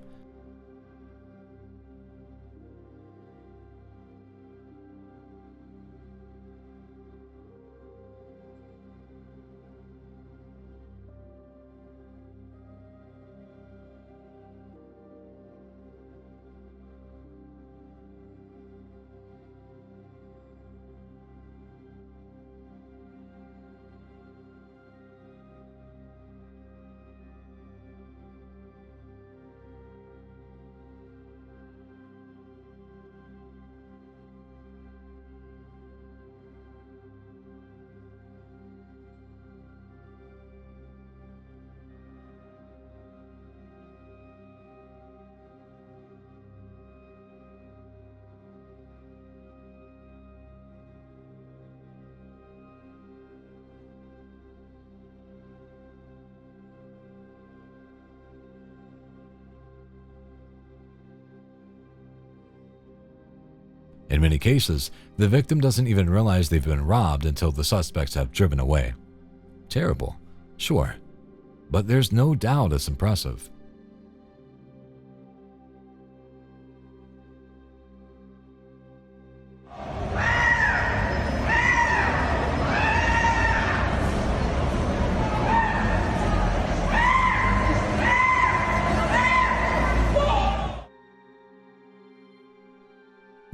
In many cases, the victim doesn't even realize they've been robbed until the suspects have driven away. Terrible, sure, but there's no doubt it's impressive.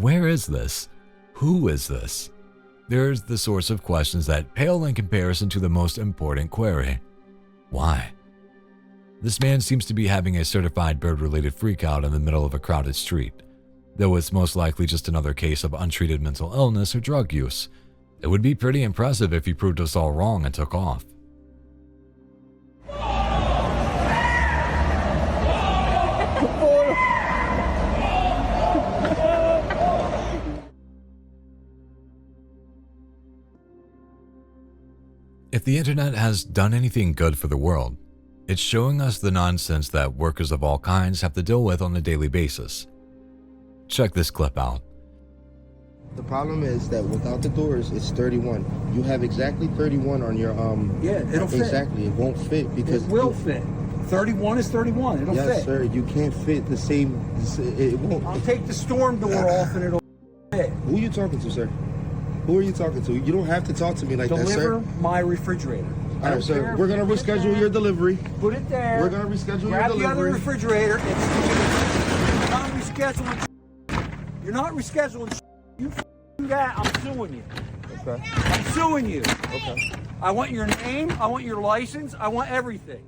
Where is this? Who is this? There's the source of questions that pale in comparison to the most important query. Why? This man seems to be having a certified bird-related freakout in the middle of a crowded street, though it's most likely just another case of untreated mental illness or drug use. It would be pretty impressive if he proved us all wrong and took off. If the internet has done anything good for the world, it's showing us the nonsense that workers of all kinds have to deal with on a daily basis. Check this clip out. The problem is that without the doors, it's 31. You have exactly 31 on your Yeah, it'll fit. Exactly, it won't fit because it will fit. 31 is 31. It'll fit. Yes, sir. You can't fit the same. It won't. I'll take the storm door off and it'll fit. Who are you talking to, sir? Who are you talking to? You don't have to talk to me like that, sir. Deliver my refrigerator. All right, sir. We're gonna reschedule your delivery. Put it there. We're gonna reschedule Grab your delivery. the other refrigerator. You're not rescheduling. You're not rescheduling. You that. I'm suing you. Okay. I'm suing you. Okay. I want your name. I want your license. I want everything.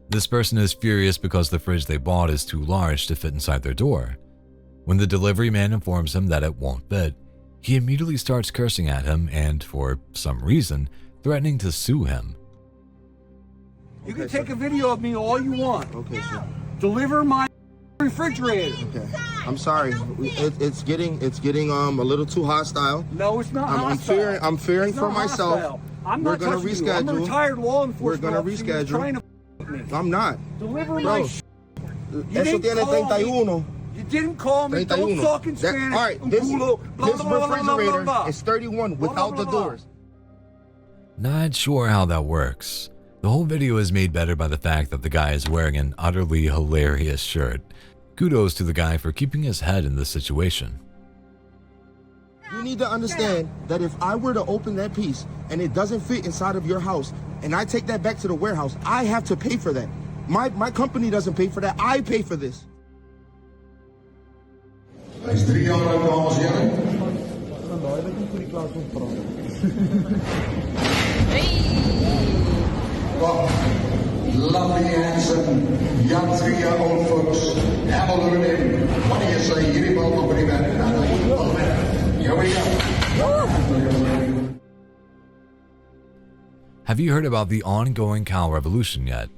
This person is furious because the fridge they bought is too large to fit inside their door. When the delivery man informs him that it won't fit, he immediately starts cursing at him and, for some reason, threatening to sue him. You can take a video of me all you want. Okay, sir. Deliver my refrigerator. Okay. I'm sorry. It's getting a little too hostile. No, it's not hostile. I'm fearing for myself. Hostile. I'm We're not gonna touching reschedule. you. I'm a retired law We're enforcement gonna officer. You're reschedule. trying to me. I'm not. Deliver Bro, my Eso tiene 31. You didn't call me. 31. Don't talk in Spanish. All right, this refrigerator is 31 without the doors. Not sure how that works. The whole video is made better by the fact that the guy is wearing an utterly hilarious shirt. Kudos to the guy for keeping his head in this situation. You need to understand that if I were to open that piece and it doesn't fit inside of your house and I take that back to the warehouse, I have to pay for that. My company doesn't pay for that. I pay for this. Is 3 jaar oud, dames en heren. Wacht. Lovely, handsome, young 3 year old folks. Have a look at him. What do you say? Hierdie bal op die weg. Here we go. Have you heard about the ongoing cow revolution yet?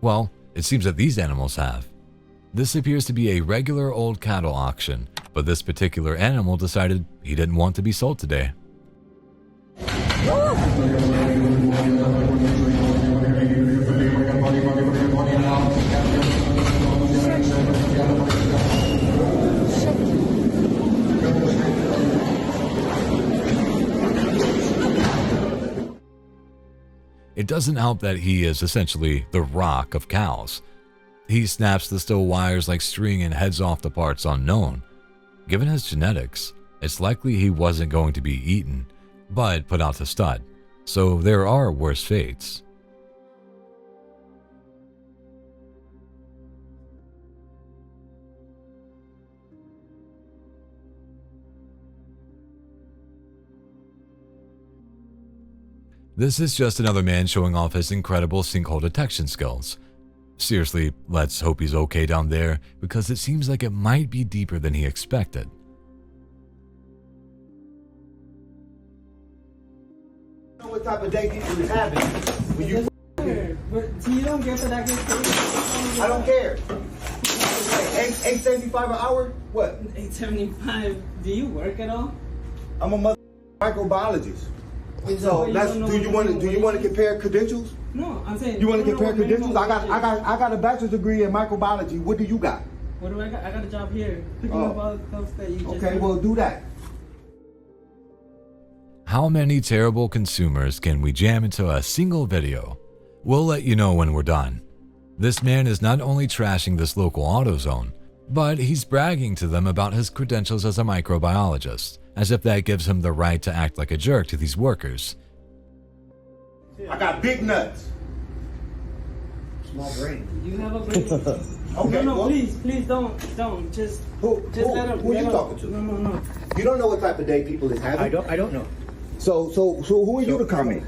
Well, it seems that these animals have. This appears to be a regular old cattle auction, but this particular animal decided he didn't want to be sold today. It doesn't help that he is essentially the rock of cows. He snaps the steel wires like string and heads off the parts unknown. Given his genetics, it's likely he wasn't going to be eaten, but put out to stud, so there are worse fates. This is just another man showing off his incredible sinkhole detection skills. Seriously, let's hope he's okay down there, because it seems like it might be deeper than he expected. I don't know what type of day people is having when you But so you don't get that I get paid? I don't care. $8.75 an hour? What? $8.75. Do you work at all? I'm a microbiologist. So that's do you want to compare credentials? No, I'm saying you want to compare credentials. I got a bachelor's degree in microbiology. What do you got? What do I got? I got a job here picking up all the stuff that you just Okay, well do that. How many terrible consumers can we jam into a single video? We'll let you know when we're done. This man is not only trashing this local AutoZone, but he's bragging to them about his credentials as a microbiologist, as if that gives him the right to act like a jerk to these workers. I got big nuts. Small brain. You have a brain. Okay, no, well, please don't. Just let him. Who are you talking to? No. You don't know what type of day people is having. I don't know. So who are you to comment?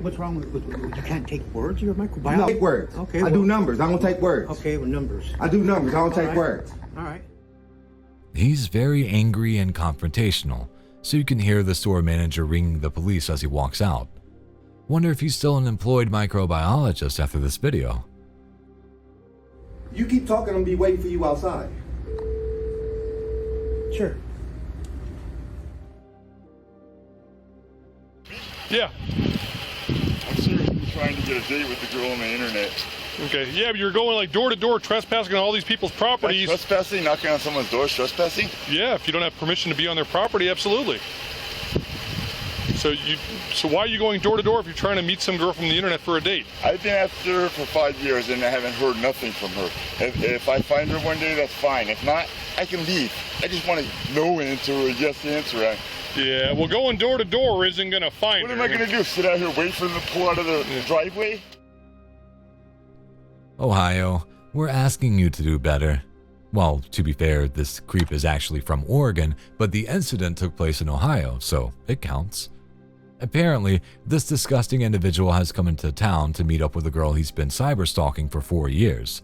What's wrong with you can't take words? You're a microbiologist. I don't take words. Okay. I do numbers. I don't take words. Okay, well, numbers. I do numbers. I don't take words. All right. He's very angry and confrontational, so you can hear the store manager ringing the police as he walks out. Wonder if he's still an employed microbiologist after this video. You keep talking, I'm gonna be waiting for you outside. Sure. Yeah. I'm seriously trying to get a date with the girl on the internet. Okay. Yeah, but you're going like door to door, trespassing on all these people's properties. Like trespassing, knocking on someone's door, trespassing? Yeah, if you don't have permission to be on their property, absolutely. So why are you going door to door if you're trying to meet some girl from the internet for a date? I've been after her for 5 years and I haven't heard nothing from her. If I find her one day, that's fine. If not, I can leave. I just want a no answer or a yes answer. Yeah, well, going door to door isn't going to find her. What am I going to do, sit out here, wait for them to pull out of the driveway? Ohio, we're asking you to do better. Well, to be fair, this creep is actually from Oregon, but the incident took place in Ohio, so it counts. Apparently, this disgusting individual has come into town to meet up with a girl he's been cyberstalking for 4 years.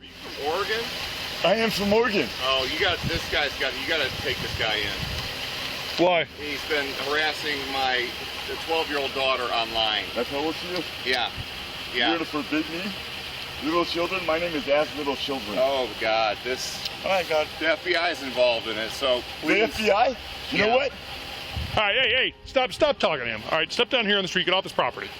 Are you from Oregon? I am from Oregon. Oh, you gotta take this guy in. Why? He's been harassing my 12-year-old daughter online. That's how old she is? Yeah. You're gonna forbid me? Little children? My name is Ask Little Children. Oh, God, this... Oh, my God. The FBI is involved in it, so please... The FBI? You know what? All right, hey, stop talking to him. All right, step down here on the street, get off this property.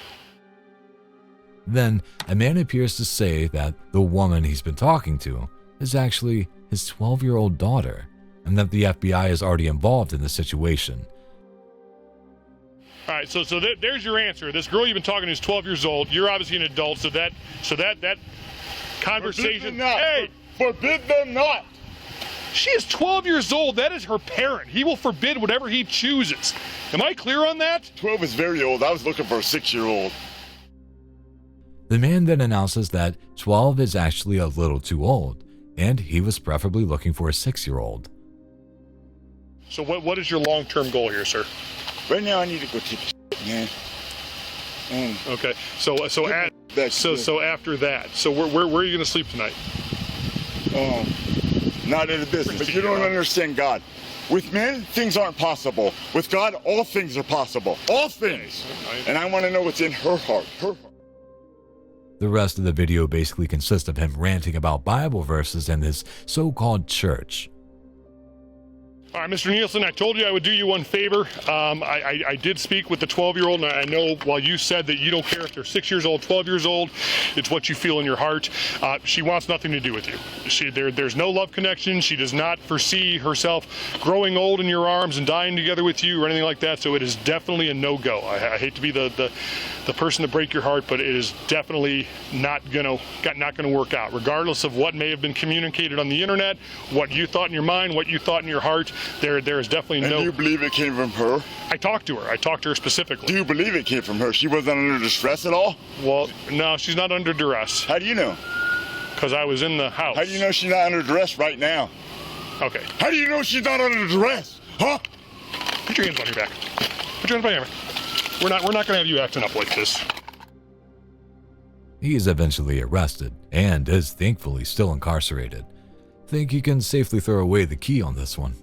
Then, a man appears to say that the woman he's been talking to is actually his 12-year-old daughter, and that the FBI is already involved in the situation. All right, so there's your answer. This girl you've been talking to is 12 years old. You're obviously an adult, so that conversation... Forbid them not. Hey! Forbid them not! She is 12 years old. That is her parent. He will forbid whatever he chooses. Am I clear on that? 12 is very old. I was looking for a 6-year-old. The man then announces that 12 is actually a little too old, and he was preferably looking for a 6-year-old. So what is your long-term goal here, sir? Right now I need to go take a shit, man. Okay, so after that, so where are you gonna sleep tonight? Not in the business. You don't understand God. With men, things aren't possible. With God, all things are possible. All things. And I want to know what's in her heart. The rest of the video basically consists of him ranting about Bible verses and his so-called church. All right, Mr. Nielsen, I told you I would do you one favor. I did speak with the 12-year-old, and I know while you said that you don't care if they're 6 years old, 12 years old, it's what you feel in your heart. She wants nothing to do with you. There's no love connection. She does not foresee herself growing old in your arms and dying together with you or anything like that, so it is definitely a no-go. I hate to be the person to break your heart, but it is definitely not gonna work out. Regardless of what may have been communicated on the internet, what you thought in your mind, what you thought in your heart, there is definitely no... And you believe it came from her? I talked to her. I talked to her specifically. Do you believe it came from her? She wasn't under distress at all? Well, no, she's not under duress. How do you know? Because I was in the house. How do you know she's not under duress right now? Okay. How do you know she's not under duress? Huh? Put your hands on your back. Put your hands on your back. We're not going to have you acting up like this. He is eventually arrested and is thankfully still incarcerated. Think you can safely throw away the key on this one.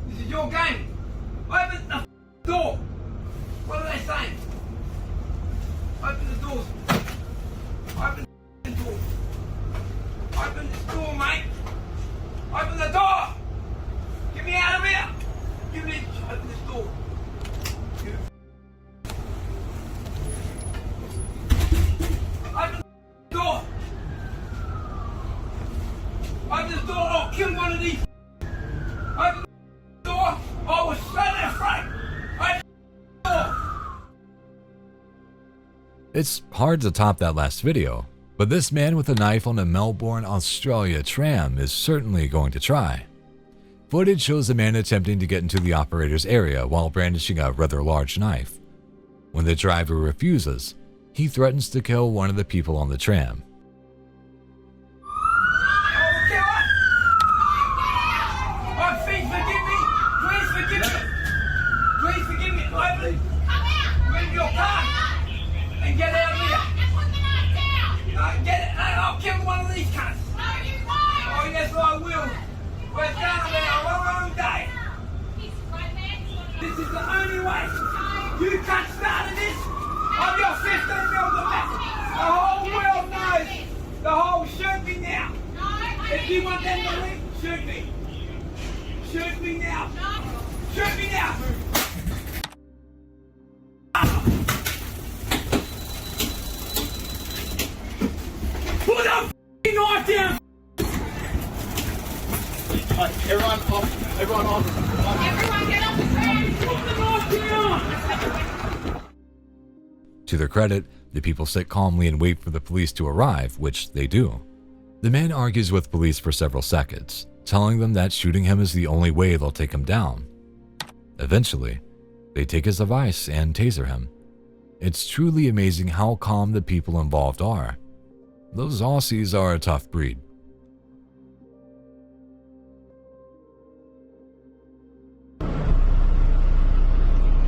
This is your game. Open the door. What are they saying? Open the doors. Open the door. Open this door, mate. Open the door. Get me out of here. You need to open this door. Open the door. Open the door. I'll kill one of these. Open the door. I was so afraid. Open the door. It's hard to top that last video, but this man with a knife on a Melbourne, Australia tram is certainly going to try. Footage shows a man attempting to get into the operator's area while brandishing a rather large knife. When the driver refuses, he threatens to kill one of the people on the tram. Get out of here! Get it! I'll kill one of these cunts! Oh, yes, I will! We're done about a long day! This is the only way! You cunts started this! I'm your 15 mils of message! The whole world knows! The whole shoot me now! If you want them to leave, shoot me! Shoot me now! Shoot me now! Put the f***ing knife down! Everyone off. Everyone off. Everyone get off the train! Put the knife down! To their credit, the people sit calmly and wait for the police to arrive, which they do. The man argues with police for several seconds, telling them that shooting him is the only way they'll take him down. Eventually, they take his advice and taser him. It's truly amazing how calm the people involved are. Those Aussies are a tough breed.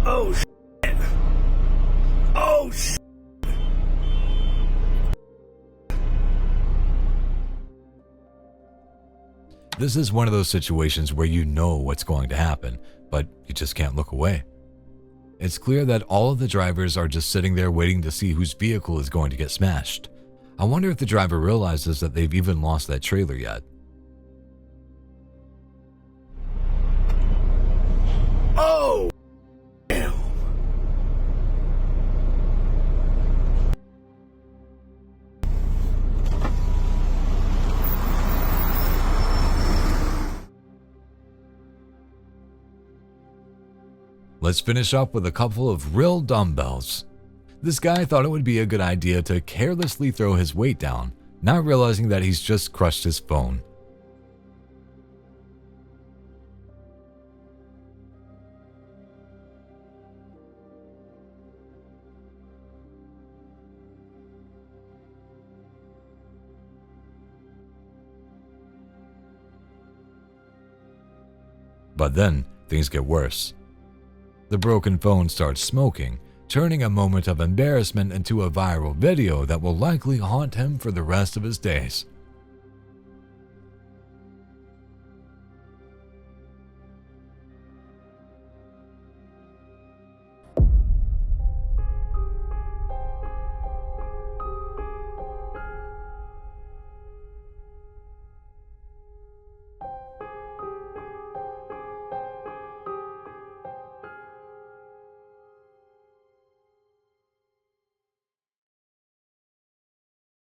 Oh shit! Oh shit! This is one of those situations where you know what's going to happen, but you just can't look away. It's clear that all of the drivers are just sitting there waiting to see whose vehicle is going to get smashed. I wonder if the driver realizes that they've even lost that trailer yet. Oh! Damn. Let's finish up with a couple of real dumbbells. This guy thought it would be a good idea to carelessly throw his weight down, not realizing that he's just crushed his phone. But then, things get worse. The broken phone starts smoking, turning a moment of embarrassment into a viral video that will likely haunt him for the rest of his days.